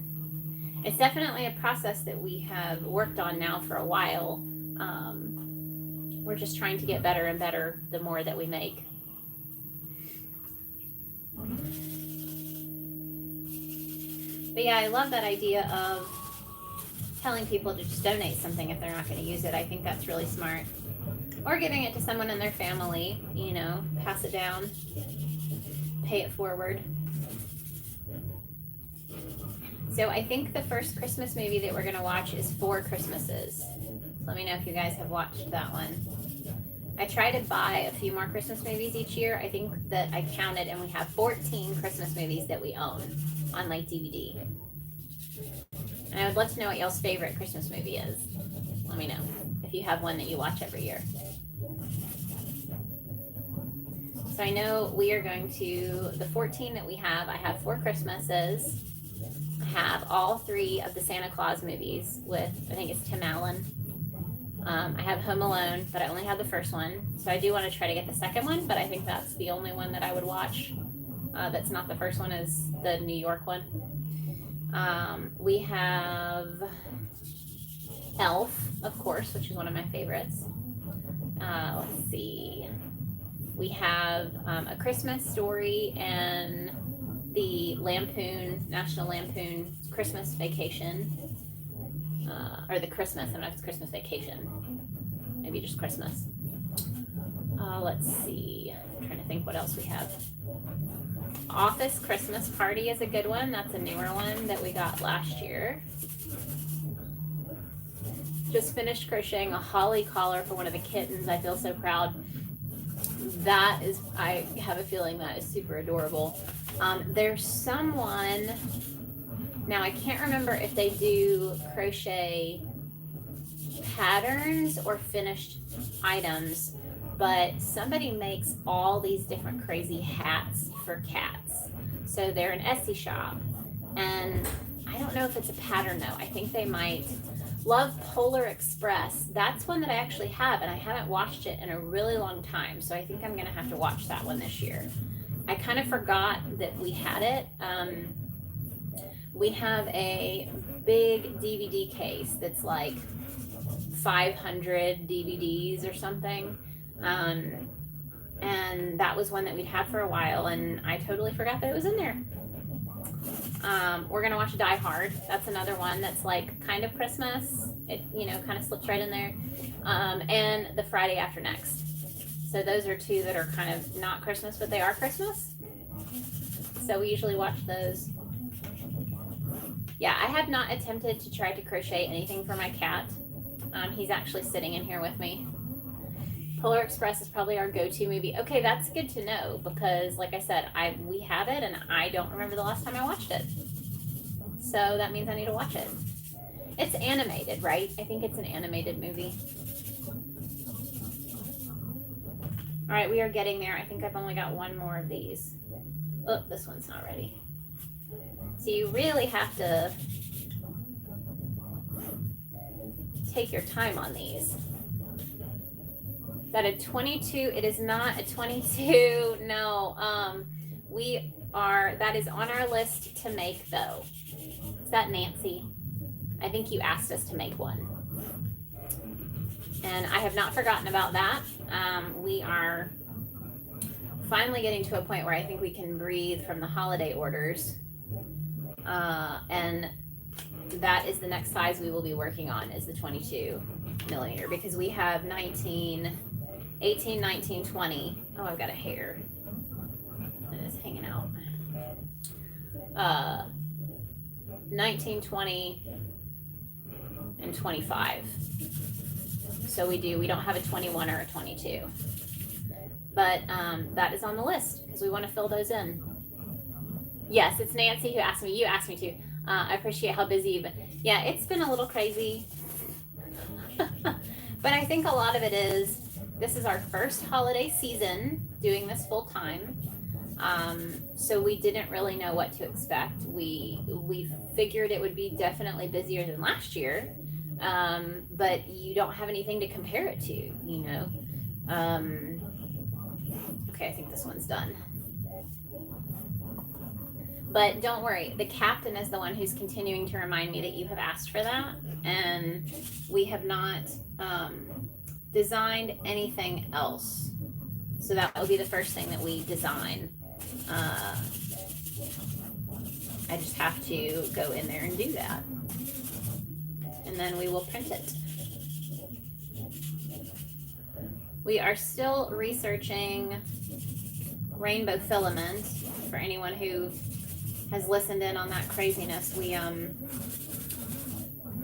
it's definitely a process that we have worked on now for a while. We're just trying to get better and better the more that we make. But yeah, I love that idea of telling people to just donate something if they're not going to use it. I think that's really smart. Or giving it to someone in their family, you know, pass it down, pay it forward. So I think the first Christmas movie that we're going to watch is 4 Christmases. Let me know if you guys have watched that one. I try to buy a few more Christmas movies each year. I think that I counted and we have 14 Christmas movies that we own on like DVD. And I would love to know what y'all's favorite Christmas movie is. Let me know if you have one that you watch every year. So I know we are going to, the 14 that we have, I have 4 Christmases. I have all 3 of the Santa Claus movies with, I think it's Tim Allen. I have Home Alone, but I only have the first one. So I do want to try to get the second one, but I think that's the only one that I would watch. That's not the first one, is the New York one. We have Elf, of course, which is one of my favorites. Let's see. We have A Christmas Story and the National Lampoon Christmas Vacation. Or the Christmas, I don't know if it's Christmas Vacation. Maybe just Christmas. Let's see. I'm trying to think what else we have. Office Christmas Party is a good one. That's a newer one that we got last year. Just finished crocheting a holly collar for one of the kittens. I feel so proud. That is, I have a feeling that is super adorable. There's someone, now I can't remember if they do crochet patterns or finished items, but somebody makes all these different crazy hats for cats. So they're an Etsy shop, and I don't know if it's a pattern though. I think they might. Love Polar Express. That's one that I actually have, and I haven't watched it in a really long time, so I think I'm gonna have to watch that one this year. I kind of forgot that we had it. We have a big DVD case that's like 500 DVDs or something. And that was one that we'd had for a while, and I totally forgot that it was in there. We're gonna watch Die Hard. That's another one that's like kind of Christmas. It, you know, kind of slips right in there. And The Friday After Next. So those are 2 that are kind of not Christmas, but they are Christmas. So we usually watch those. Yeah, I have not attempted to try to crochet anything for my cat. He's actually sitting in here with me. Polar Express is probably our go-to movie. Okay, that's good to know, because like I said, we have it and I don't remember the last time I watched it. So that means I need to watch it. It's animated, right? I think it's an animated movie. All right, we are getting there. I think I've only got 1 more of these. Oh, this one's not ready. So you really have to take your time on these. Is that a 22? It is not a 22. No. That is on our list to make though. Is that Nancy? I think you asked us to make one. And I have not forgotten about that. We are finally getting to a point where I think we can breathe from the holiday orders. And that is the next size we will be working on, is the 22 millimeter, because we have 18, 19, 20. Oh, I've got a hair that is hanging out. 19, 20, and 25. So we don't have a 21 or a 22. But that is on the list because we want to fill those in. Yes, it's Nancy who asked me. You asked me to. I appreciate how busy you've been. Yeah, it's been a little crazy. But I think a lot of it is, this is our first holiday season doing this full time. So we didn't really know what to expect. We figured it would be definitely busier than last year. But you don't have anything to compare it to, you know. Okay, I think this one's done. But don't worry, the captain is the one who's continuing to remind me that you have asked for that, and we have not designed anything else. So that will be the first thing that we design. I just have to go in there and do that. And then we will print it. We are still researching rainbow filament. For anyone who has listened in on that craziness, we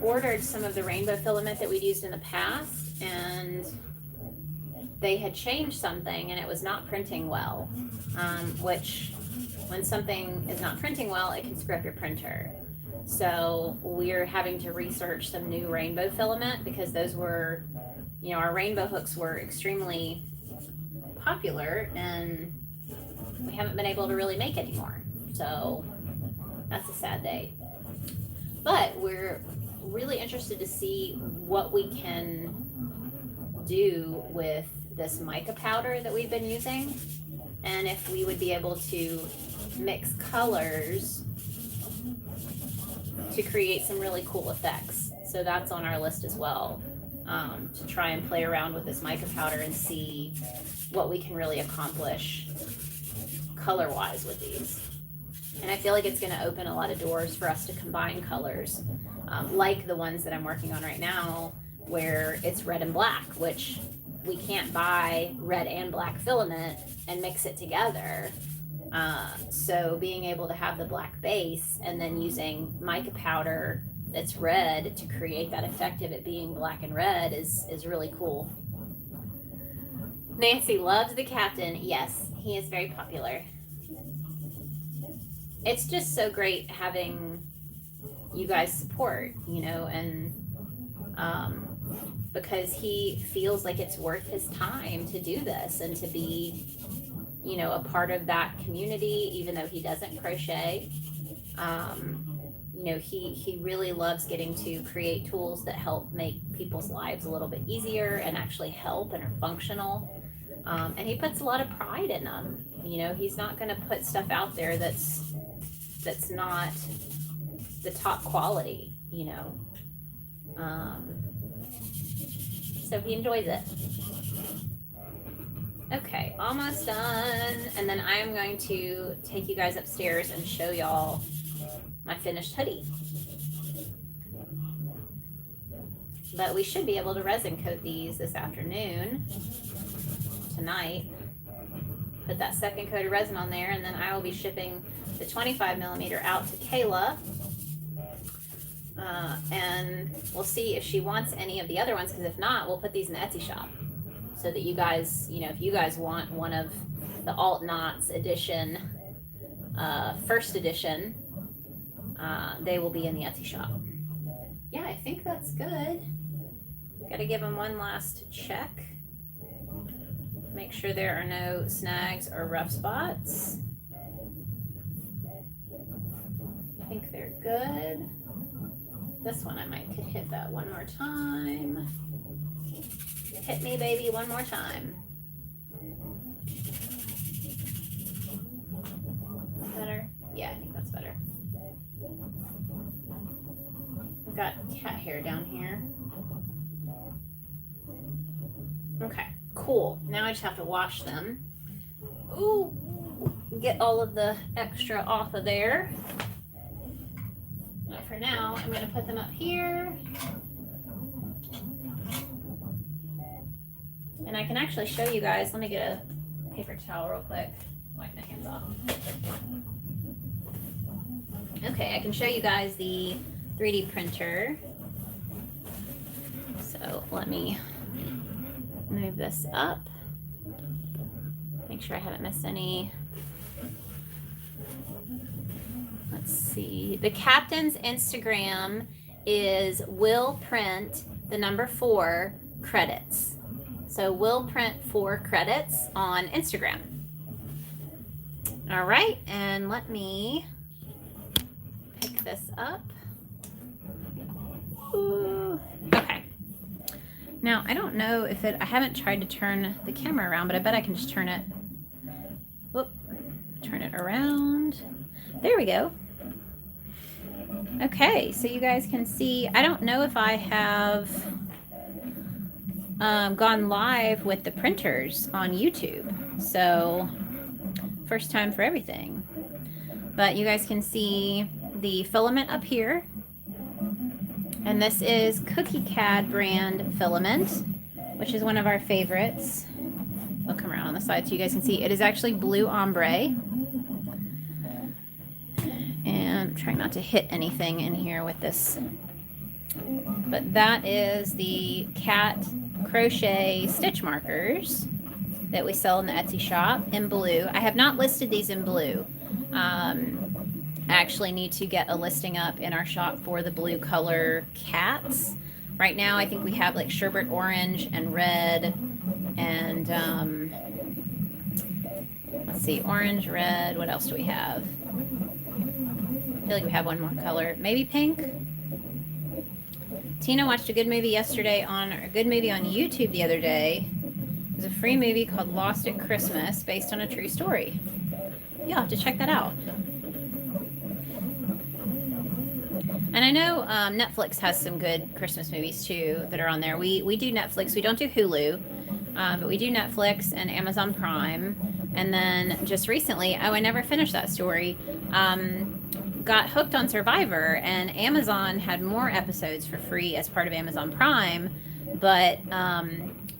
ordered some of the rainbow filament that we'd used in the past, and they had changed something and it was not printing well, which when something is not printing well, it can screw up your printer. So we're having to research some new rainbow filament, because those were, you know, our rainbow hooks were extremely popular and we haven't been able to really make anymore. So that's a sad day. But we're really interested to see what we can do with this mica powder that we've been using, and if we would be able to mix colors to create some really cool effects. So that's on our list as well, to try and play around with this mica powder and see what we can really accomplish color-wise with these. And I feel like it's going to open a lot of doors for us to combine colors, like the ones that I'm working on right now, where it's red and black, which we can't buy red and black filament and mix it together. So being able to have the black base and then using mica powder that's red to create that effect of it being black and red is really cool. Nancy loves the captain. Yes, he is very popular. It's just so great having you guys support, you know, and because he feels like it's worth his time to do this and to be, you know, a part of that community, even though he doesn't crochet. You know, he really loves getting to create tools that help make people's lives a little bit easier and actually help and are functional. And he puts a lot of pride in them. You know, he's not going to put stuff out there that's not the top quality, you know. So he enjoys it. Okay, almost done. And then I am going to take you guys upstairs and show y'all my finished hoodie. But we should be able to resin coat these this afternoon, tonight. Put that second coat of resin on there, and then I will be shipping the 25 millimeter out to Kayla. And we'll see if she wants any of the other ones, because if not, we'll put these in the Etsy shop. So that you guys, you know, if you guys want one of the Alt Knots edition, first edition, they will be in the Etsy shop. Yeah, I think that's good. Got to give them one last check. Make sure there are no snags or rough spots. I think they're good. This one I might could hit that one more time. Hit me, baby, one more time. Better? Yeah, I think that's better. I've got cat hair down here. Okay, cool. Now I just have to wash them. Ooh, get all of the extra off of there. But for now, I'm going to put them up here. And I can actually show you guys. Let me get a paper towel real quick. Wipe my hands off. Okay, I can show you guys the 3D printer. So let me move this up. Make sure I haven't missed any. Let's see. The captain's Instagram is will print the number 4 credits. So will print 4 credits on Instagram. All right, and let me pick this up. Ooh. Okay. Now, I don't know if I haven't tried to turn the camera around, but I bet I can just turn it, whoop, turn it around. There we go. Okay, so you guys can see, I don't know if I have gone live with the printers on YouTube. So, first time for everything. But you guys can see the filament up here. And this is Cookie Cad brand filament, which is one of our favorites. I'll come around on the side so you guys can see. It is actually blue ombre. And I'm trying not to hit anything in here with this. But that is the cat crochet stitch markers that we sell in the Etsy shop in blue. I have not listed these in blue. I actually need to get a listing up in our shop for the blue color cats. Right now I think we have like sherbet orange and red and let's see, orange, red, what else do we have? I feel like we have one more color, maybe pink. Tina watched a good movie yesterday on, or a good movie on YouTube the other day. There's a free movie called Lost at Christmas based on a true story. You'll have to check that out. And I know Netflix has some good Christmas movies too that are on there. We do Netflix. We don't do Hulu, but we do Netflix and Amazon Prime. And then just recently, oh, I never finished that story, got hooked on Survivor, and Amazon had more episodes for free as part of Amazon Prime. But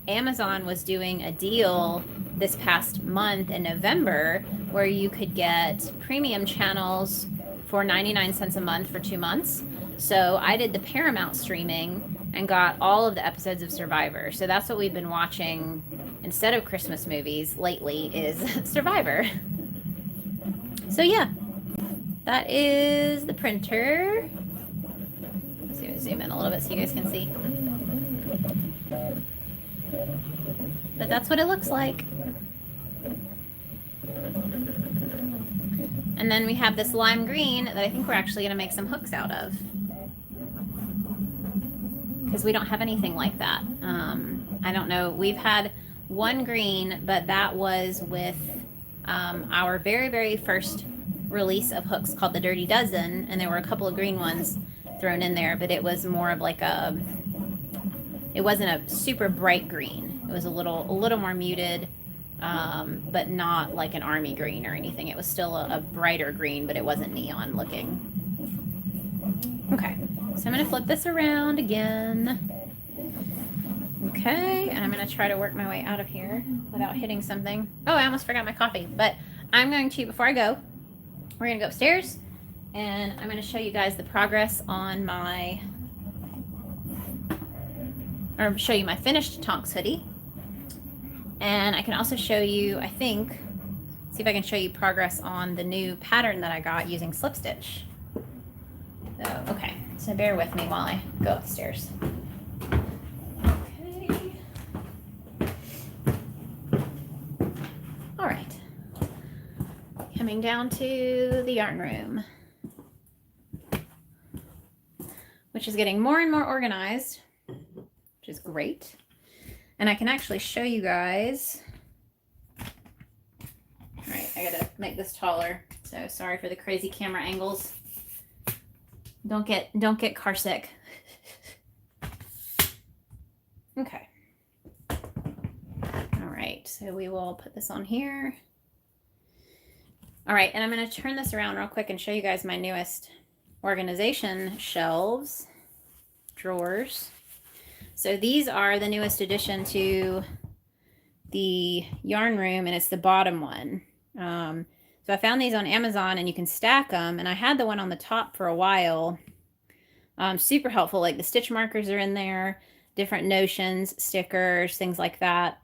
Amazon was doing a deal this past month in November where you could get premium channels for 99 cents a month for 2 months. So I did the Paramount streaming and got all of the episodes of Survivor. So that's what we've been watching instead of Christmas movies lately is Survivor. So yeah, that is the printer. Let's see, zoom in a little bit so you guys can see. But that's what it looks like. And then we have this lime green that I think we're actually going to make some hooks out of. Because we don't have anything like that. I don't know. We've had one green, but that was with our very, very first release of hooks called the Dirty Dozen. And there were a couple of green ones thrown in there, but it was more of like a, it wasn't a super bright green. It was a little more muted. But not like an army green or anything. It was still a brighter green, but it wasn't neon looking. Okay, so I'm going to flip this around again. Okay, and I'm going to try to work my way out of here without hitting something. Oh, I almost forgot my coffee, but I'm going to, before I go, we're going to go upstairs, and I'm going to show you guys the progress on my, or show you my finished Tonks hoodie. And I can also show you, I think, see if I can show you progress on the new pattern that I got using slip stitch. So, okay, so bear with me while I go upstairs. Okay. All right. Coming down to the yarn room, which is getting more and more organized, which is great. And I can actually show you guys. All right, I gotta make this taller. So sorry for the crazy camera angles. Don't get car sick. Okay. All right, so we will put this on here. All right, and I'm going to turn this around real quick and show you guys my newest organization shelves, drawers. So these are the newest addition to the yarn room, and it's the bottom one. So I found these on Amazon, and you can stack them, and I had the one on the top for a while. Super helpful, like the stitch markers are in there, different notions, stickers, things like that.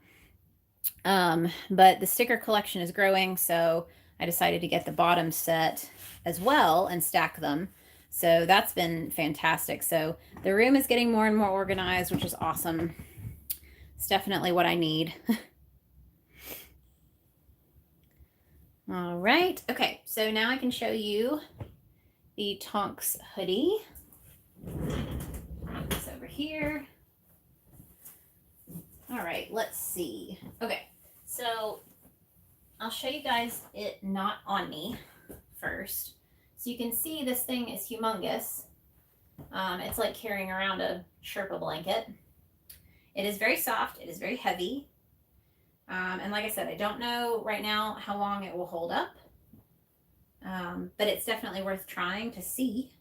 But the sticker collection is growing, so I decided to get the bottom set as well and stack them. So that's been fantastic. So the room is getting more and more organized, which is awesome. It's definitely what I need. All right. Okay, so now I can show you the Tonks hoodie. Put this over here. All right, let's see. Okay, so I'll show you guys it not on me first. So you can see this thing is humongous. It's like carrying around a Sherpa blanket. It is very soft. It is very heavy. And like I said, I don't know right now how long it will hold up. But it's definitely worth trying to see.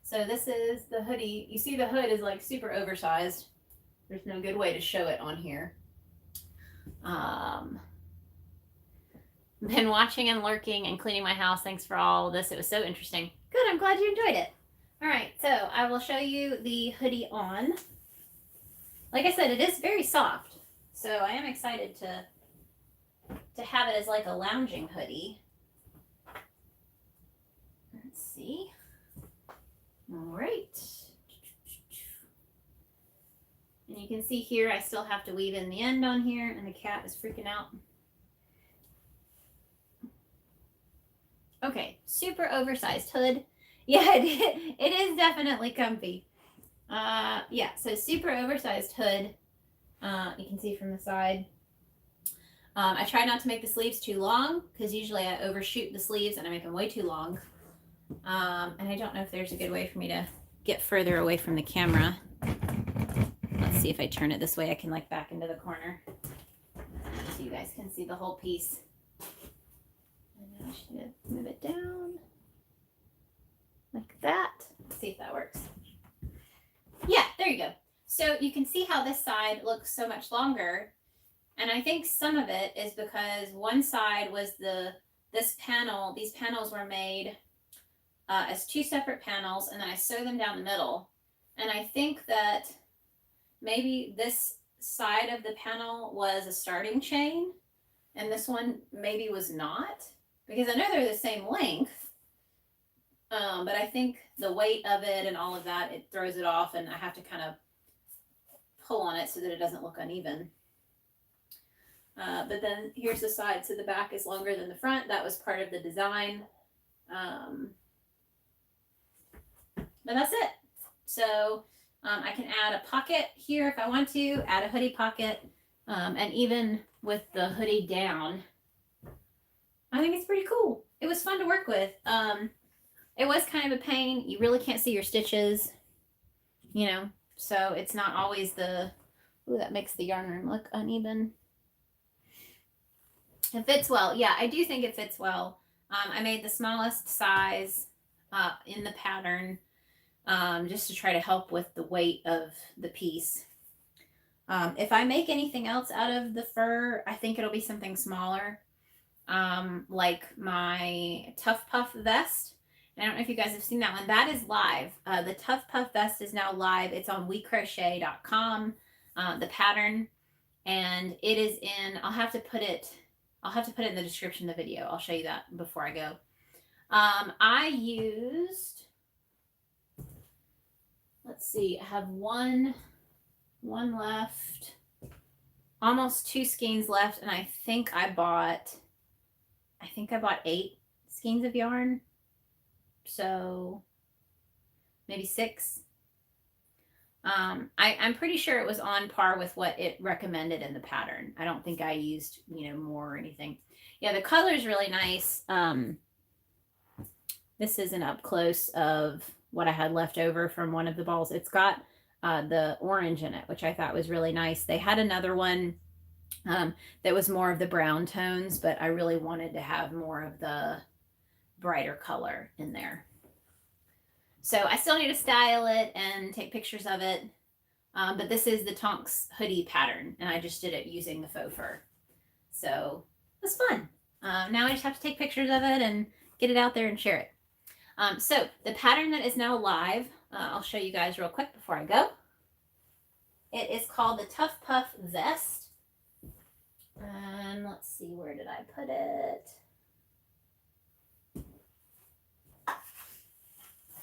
So this is the hoodie. You see the hood is like super oversized. There's no good way to show it on here. Been watching and lurking and cleaning my house. Thanks for all this. It was so interesting. Good, I'm glad you enjoyed it. All right, so I will show you the hoodie on. Like I said, it is very soft. So I am excited to have it as like a lounging hoodie. Let's see. All right. And you can see here, I still have to weave in the end on here, and the cat is freaking out. Okay, super oversized hood. Yeah, it is definitely comfy. Yeah, so super oversized hood. You can see from the side. I try not to make the sleeves too long, because usually I overshoot the sleeves and I make them way too long. And I don't know if there's a good way for me to get further away from the camera. Let's see if I turn it this way, I can like back into the corner so you guys can see the whole piece. And then I should move it down like that. Let's see if that works. Yeah, there you go. So you can see how this side looks so much longer. And I think some of it is because one side was this panel, these panels were made as two separate panels, and then I sew them down the middle. And I think that maybe this side of the panel was a starting chain, and this one maybe was not, because I know they're the same length. But I think the weight of it and all of that, it throws it off, and I have to kind of pull on it so that it doesn't look uneven. But then here's the side, so the back is longer than the front. That was part of the design. But that's it. So I can add a pocket here if I want to, add a hoodie pocket, and even with the hoodie down, I think it's pretty cool. It was fun to work with. It was kind of a pain. You really can't see your stitches, you know, so it's not always the, ooh, that makes the yarn room look uneven. It fits well. Yeah, I do think it fits well. I made the smallest size in the pattern just to try to help with the weight of the piece. If I make anything else out of the fur, I think it'll be something smaller, like my Tough Puff vest. I don't know if you guys have seen that one. That is live. The Tough Puff vest is now live. It's on wecrochet.com, the pattern, and it is in, I'll have to put it in the description of the video. I'll show you that before I go. I used, let's see, I have one left, almost 2 skeins left, and I think I bought 8 skeins of yarn. So maybe 6. I'm pretty sure it was on par with what it recommended in the pattern. I don't think I used, more or anything. Yeah, the color is really nice. This is an up close of what I had left over from one of the balls. It's got the orange in it, which I thought was really nice. They had another one that was more of the brown tones, but I really wanted to have more of the brighter color in there. So I still need to style it and take pictures of it. But this is the Tonks Hoodie pattern, and I just did it using the faux fur. So it was fun. Now I just have to take pictures of it and get it out there and share it. So the pattern that is now live, I'll show you guys real quick before I go. It is called the Tough Puff Vest. And let's see, where did I put it?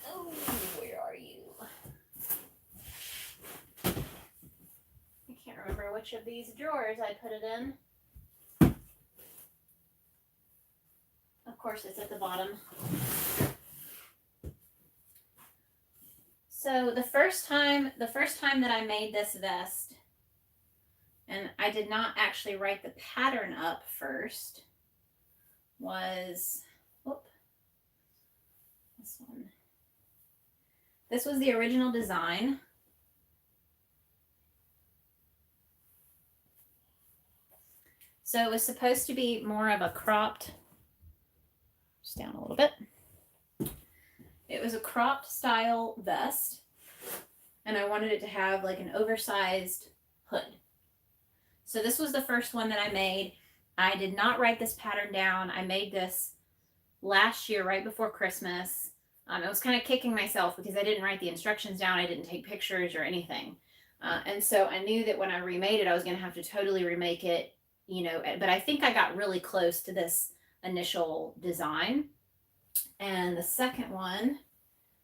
Oh, where are you? I can't remember which of these drawers I put it in. Of course, it's at the bottom. So the first time that I made this vest, and I did not actually write the pattern up first, was, this one. This was the original design. So it was supposed to be more of a cropped, just down a little bit. It was a cropped style vest, and I wanted it to have like an oversized hood. So this was the first one that I made. I did not write this pattern down. I made this last year, right before Christmas. I was kind of kicking myself because I didn't write the instructions down. I didn't take pictures or anything. And so I knew that when I remade it, I was going to have to totally remake it, but I think I got really close to this initial design. And the second one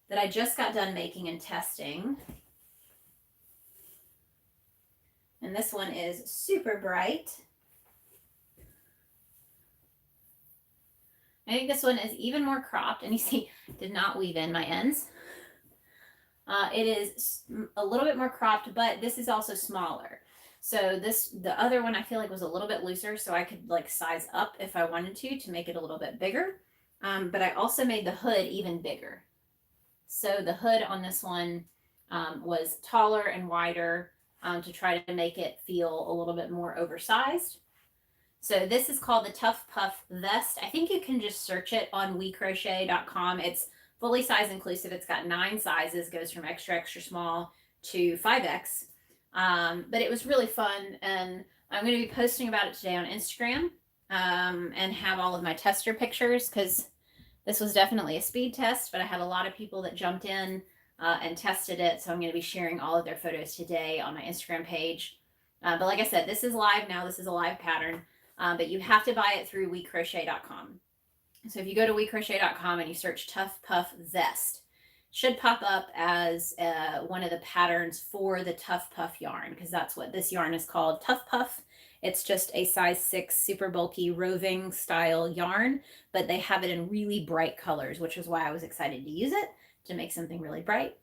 that I just got done making and testing, and this one is super bright. I think this one is even more cropped, and you see, did not weave in my ends. It is a little bit more cropped, but this is also smaller. So the other one I feel like was a little bit looser, so I could like size up if I wanted to make it a little bit bigger. But I also made the hood even bigger. So the hood on this one was taller and wider to try to make it feel a little bit more oversized. So this is called the Tough Puff Vest. I think you can just search it on wecrochet.com. It's fully size inclusive. It's got 9 sizes, goes from extra, extra small to 5X. But it was really fun, and I'm going to be posting about it today on Instagram and have all of my tester pictures, because this was definitely a speed test, but I had a lot of people that jumped in and tested it, so I'm going to be sharing all of their photos today on my Instagram page. But like I said, this is live now. This is a live pattern, but you have to buy it through wecrochet.com. So if you go to wecrochet.com and you search Tough Puff Vest, it should pop up as one of the patterns for the Tough Puff yarn, because that's what this yarn is called, Tough Puff. It's just a size 6 super bulky roving style yarn, but they have it in really bright colors, which is why I was excited to use it, to make something really bright.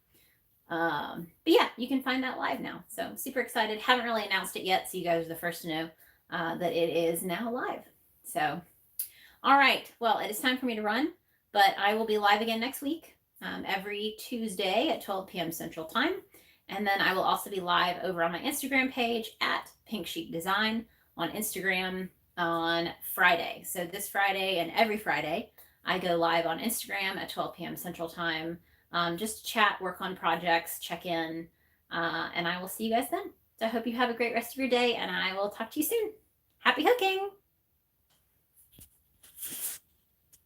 But yeah, you can find that live now. So super excited. Haven't really announced it yet, so you guys are the first to know that it is now live. So, all right. Well, it is time for me to run, but I will be live again next week, every Tuesday at 12 p.m. Central Time. And then I will also be live over on my Instagram page at Pink Chic Design on Instagram on Friday. So this Friday and every Friday, I go live on Instagram at 12 p.m. Central Time, just to chat, work on projects, check in, and I will see you guys then. So I hope you have a great rest of your day, and I will talk to you soon. Happy hooking!